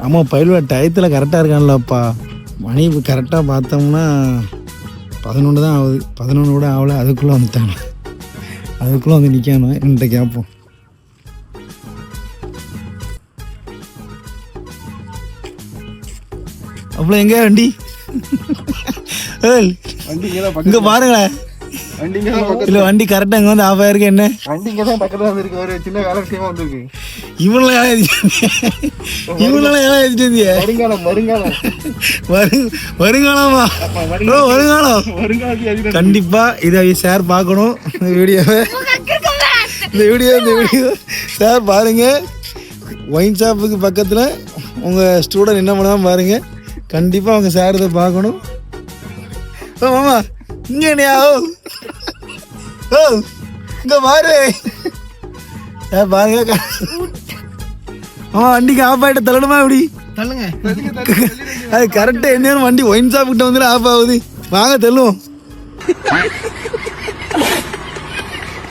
ஆமாம் பயில்வா டயத்தில் கரெக்டாக இருக்கான்லப்பா. மணி இப்போ கரெக்டாக பார்த்தோம்னா 11 தான் ஆகுது. 11 கூட ஆகலை, அதுக்குள்ளே வந்துட்டாங்க. அதுக்குள்ளே வந்து நிற்கணும். என்கிட்ட கேட்போம். அவ்வளோ எங்கே வண்டி? இங்கே பாருங்களேன். இல்லை வண்டி கரெக்டாக இங்கே வந்து ஆஃப் ஆயிருக்கு. என்ன வண்டி இங்கே தான் பக்கத்தில் வந்துருக்கு. ஒரு சின்ன வேலை விஷயமா வந்துருக்கு. இவனெல்லாம் ஏன் ஏற்றிட்டு வருங்காலமா? வருங்காலம் கண்டிப்பாக இதை ஷேர் பார்க்கணும். இந்த வீடியோ ஷேர் பாருங்கள். ஒயின் ஷாப்புக்கு பக்கத்தில் உங்கள் ஸ்டூடெண்ட் என்ன பண்ணாமல் பாருங்கள். கண்டிப்பாக அவங்க சார் இதை பார்க்கணும். ஓ மாமா இங்கே என்னையா? ஓ இங்கே பாரு சார் பாருங்க. ஆமா வண்டிக்கு ஆஃப் ஆகிட்ட தள்ளணுமா? எப்படி தள்ளுங்க. அது கரெக்டாக என்ன வண்டி ஒயின் ஷாப் கிட்ட வந்து ஆஃப் ஆகுது. வாங்க தள்ளுவோம்.